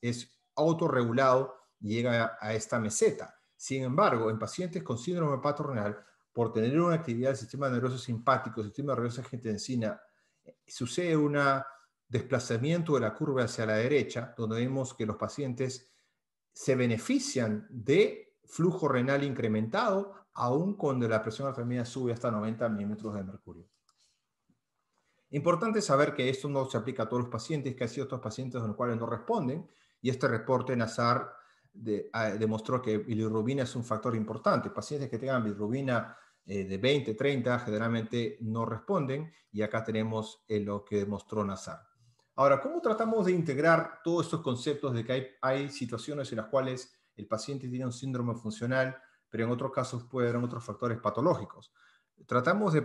es autorregulado y llega a esta meseta. Sin embargo, en pacientes con síndrome hepatorenal, por tener una actividad del sistema nervioso simpático, sistema nervioso angiotensina, sucede un desplazamiento de la curva hacia la derecha, donde vemos que los pacientes se benefician de flujo renal incrementado, aun cuando la presión arterial media sube hasta 90 milímetros de mercurio. Importante saber que esto no se aplica a todos los pacientes, que hay ciertos pacientes en los cuales no responden, y este reporte Nazar demostró que bilirrubina es un factor importante. Pacientes que tengan bilirrubina de 20, 30, generalmente no responden, y acá tenemos lo que demostró Nazar. Ahora, ¿cómo tratamos de integrar todos estos conceptos de que hay situaciones en las cuales el paciente tiene un síndrome funcional, pero en otros casos puede haber otros factores patológicos? Tratamos de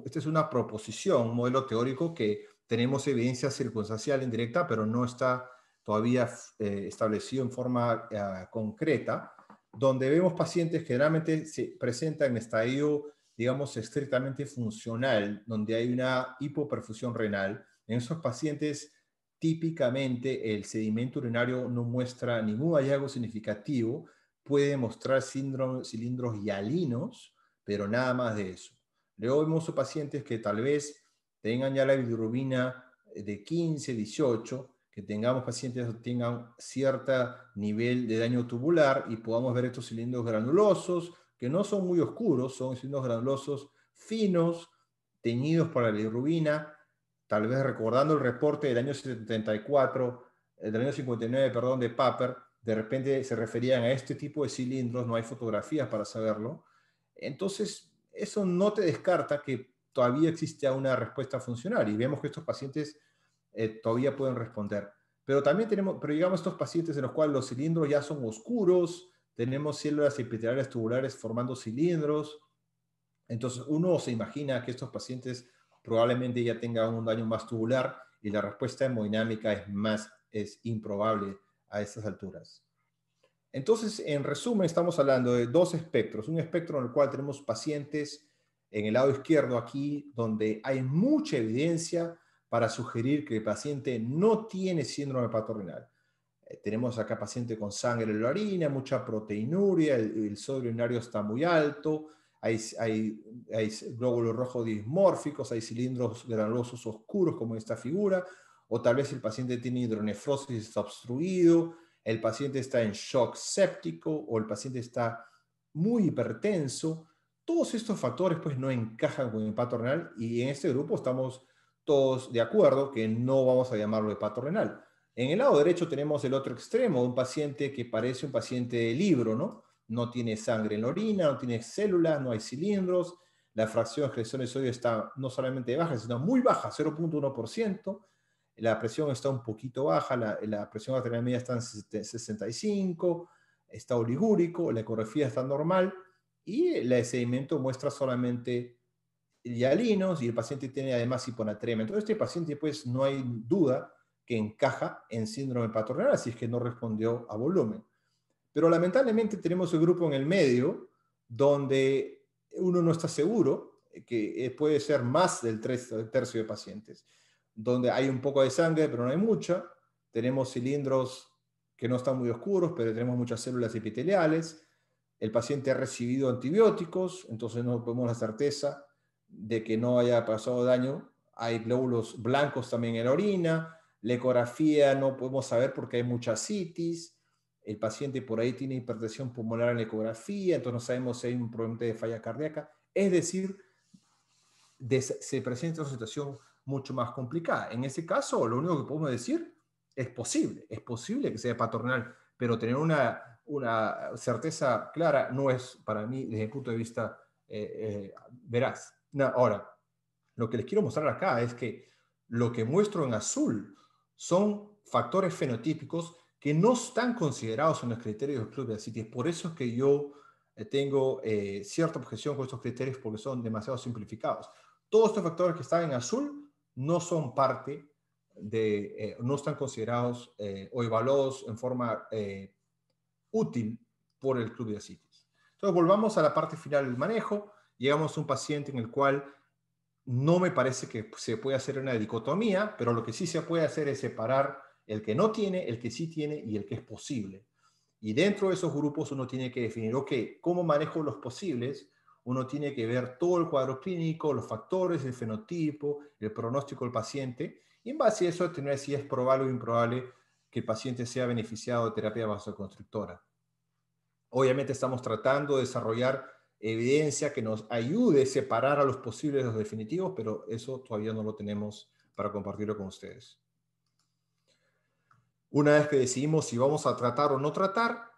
esta es una proposición, un modelo teórico que tenemos evidencia circunstancial indirecta, pero no está todavía establecido en forma concreta, donde vemos pacientes que generalmente se presentan en estadio, digamos, estrictamente funcional, donde hay una hipoperfusión renal. En esos pacientes, típicamente el sedimento urinario no muestra ningún hallazgo significativo, puede mostrar cilindros hialinos, pero nada más de eso. Luego vemos a pacientes que tal vez tengan ya la bilirrubina de 15, 18, que tengamos pacientes que tengan cierto nivel de daño tubular y podamos ver estos cilindros granulosos, que no son muy oscuros, son cilindros granulosos finos, teñidos por la bilirrubina, tal vez recordando el reporte del año 74, del año 59, perdón, de Papert, de repente se referían a este tipo de cilindros, no hay fotografías para saberlo. Entonces, eso no te descarta que todavía existe una respuesta funcional y vemos que estos pacientes todavía pueden responder. Pero también llegamos a estos pacientes en los cuales los cilindros ya son oscuros, tenemos células epiteliales tubulares formando cilindros. Entonces, uno se imagina que estos pacientes probablemente ya tengan un daño más tubular y la respuesta hemodinámica es improbable a estas alturas. Entonces, en resumen, estamos hablando de dos espectros. Un espectro en el cual tenemos pacientes en el lado izquierdo aquí, donde hay mucha evidencia para sugerir que el paciente no tiene síndrome hepatorenal. Tenemos acá paciente con sangre en la orina, mucha proteinuria, el sodio urinario está muy alto, hay glóbulos rojos dismórficos, hay cilindros granulosos oscuros como en esta figura, o tal vez el paciente tiene hidronefrosis, está obstruido, el paciente está en shock séptico o el paciente está muy hipertenso. Todos estos factores pues no encajan con el hepato renal y en este grupo estamos todos de acuerdo que no vamos a llamarlo hepato renal. En el lado derecho tenemos el otro extremo, un paciente que parece un paciente de libro, ¿no? No tiene sangre en la orina, no tiene células, no hay cilindros, la fracción de excreción de sodio está no solamente baja, sino muy baja, 0.1%. La presión está un poquito baja, la presión arterial media está en 65, está oligúrico, la ecografía está normal y el sedimento muestra solamente hialinos y el paciente tiene además hiponatremia. Entonces este paciente pues no hay duda que encaja en síndrome hepatorenal, así es que no respondió a volumen. Pero lamentablemente tenemos un grupo en el medio donde uno no está seguro, que puede ser más del tercio de pacientes, donde hay un poco de sangre, pero no hay mucha. Tenemos cilindros que no están muy oscuros, pero tenemos muchas células epiteliales. El paciente ha recibido antibióticos, entonces no tenemos la certeza de que no haya pasado daño. Hay glóbulos blancos también en la orina. La ecografía no podemos saber porque hay mucha ascitis. El paciente por ahí tiene hipertensión pulmonar en la ecografía, entonces no sabemos si hay un problema de falla cardíaca. Es decir, se presenta una situación mucho más complicada. En ese caso, lo único que podemos decir es posible que sea hepatorenal, pero tener una certeza clara no es para mí, desde el punto de vista veraz. No, ahora, lo que les quiero mostrar acá es que lo que muestro en azul son factores fenotípicos que no están considerados en los criterios del Club de ascitis. Por eso es que yo tengo cierta objeción con estos criterios porque son demasiado simplificados. Todos estos factores que están en azul no son parte de, no están considerados o evaluados en forma útil por el Club de ascitis. Entonces, volvamos a la parte final del manejo. Llegamos a un paciente en el cual no me parece que se pueda hacer una dicotomía, pero lo que sí se puede hacer es separar el que no tiene, el que sí tiene y el que es posible. Y dentro de esos grupos uno tiene que definir, ok, ¿cómo manejo los posibles? Uno tiene que ver todo el cuadro clínico, los factores, el fenotipo, el pronóstico del paciente, y en base a eso determinar si es probable o improbable que el paciente sea beneficiado de terapia vasoconstrictora. Obviamente estamos tratando de desarrollar evidencia que nos ayude a separar a los posibles de los definitivos, pero eso todavía no lo tenemos para compartirlo con ustedes. Una vez que decidimos si vamos a tratar o no tratar,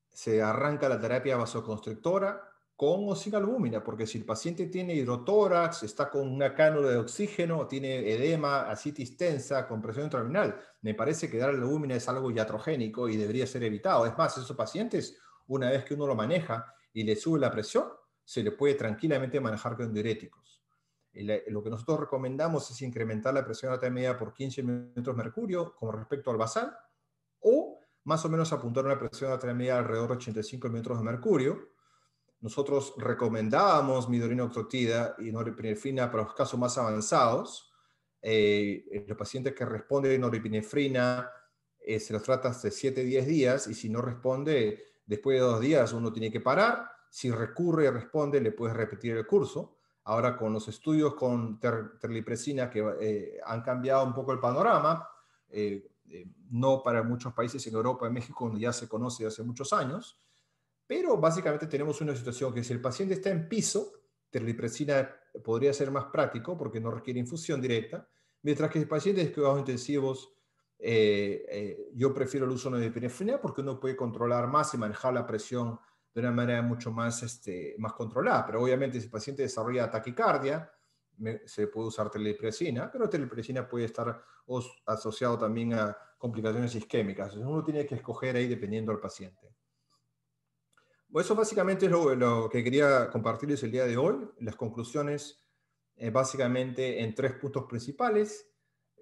se arranca la terapia vasoconstrictora con o sin albúmina, porque si el paciente tiene hidrotórax, está con una cánula de oxígeno, tiene edema, ascitis tensa, compresión intraabdominal, me parece que dar albúmina es algo iatrogénico y debería ser evitado. Es más, esos pacientes, una vez que uno lo maneja y le sube la presión, se le puede tranquilamente manejar con diuréticos. Lo que nosotros recomendamos es incrementar la presión arterial media por 15 milímetros de mercurio con respecto al basal, o más o menos apuntar una presión arterial media alrededor de 85 milímetros de mercurio. Nosotros recomendábamos midodinoctotida y norepinefrina para los casos más avanzados. Los pacientes que responden a norepinefrina se los trata hasta 7 a 10 días, y si no responde, después de 2 días uno tiene que parar. Si recurre y responde, le puedes repetir el curso. Ahora, con los estudios con terlipresina que han cambiado un poco el panorama, no para muchos países en Europa y México, donde ya se conoce hace muchos años, pero básicamente tenemos una situación que si el paciente está en piso, terlipresina podría ser más práctico porque no requiere infusión directa, mientras que el paciente de cuidados intensivos, yo prefiero el uso de norepinefrina porque uno puede controlar más y manejar la presión de una manera mucho más, más controlada. Pero obviamente si el paciente desarrolla taquicardia, se puede usar terlipresina, pero terlipresina puede estar asociado también a complicaciones isquémicas. Entonces uno tiene que escoger ahí dependiendo del paciente. Bueno, eso básicamente es lo que quería compartirles el día de hoy. Las conclusiones, básicamente en 3 puntos principales.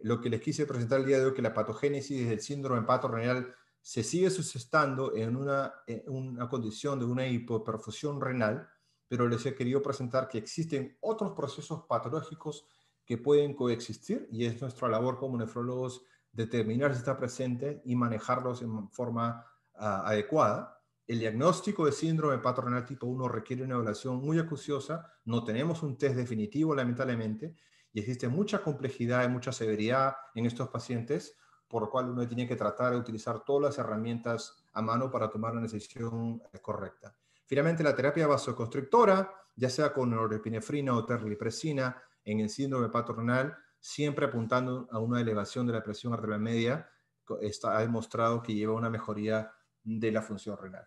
Lo que les quise presentar el día de hoy, que la patogénesis del síndrome hepatorenal se sigue sustentando en una condición de una hipoperfusión renal, pero les he querido presentar que existen otros procesos patológicos que pueden coexistir, y es nuestra labor como nefrólogos determinar si está presente y manejarlos en forma adecuada. El diagnóstico de síndrome hepatorenal tipo 1 requiere una evaluación muy acuciosa. No tenemos un test definitivo, lamentablemente, y existe mucha complejidad y mucha severidad en estos pacientes, por lo cual uno tiene que tratar de utilizar todas las herramientas a mano para tomar una decisión correcta. Finalmente, la terapia vasoconstrictora, ya sea con norepinefrina o terlipresina en el síndrome hepatorenal, siempre apuntando a una elevación de la presión arterial media, ha demostrado que lleva a una mejoría de la función renal.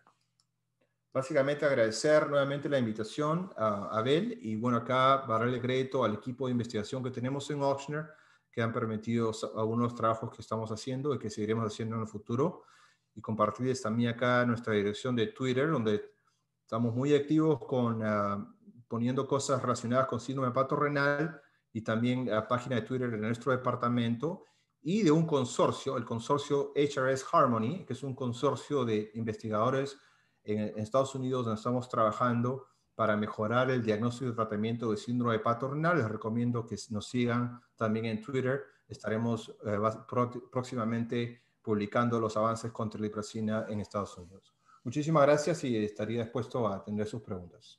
Básicamente agradecer nuevamente la invitación a Abel, y bueno, acá darle crédito al equipo de investigación que tenemos en Ochsner, que han permitido algunos trabajos que estamos haciendo y que seguiremos haciendo en el futuro, y compartirles también acá nuestra dirección de Twitter, donde estamos muy activos con poniendo cosas relacionadas con síndrome hepatorenal, y también la página de Twitter de nuestro departamento, y de un consorcio, el consorcio HRS Harmony, que es un consorcio de investigadores en Estados Unidos, donde estamos trabajando para mejorar el diagnóstico y tratamiento de síndrome hepatorenal. Les recomiendo que nos sigan también en Twitter. Estaremos próximamente publicando los avances con terlipresina en Estados Unidos. Muchísimas gracias, y estaría dispuesto a atender sus preguntas.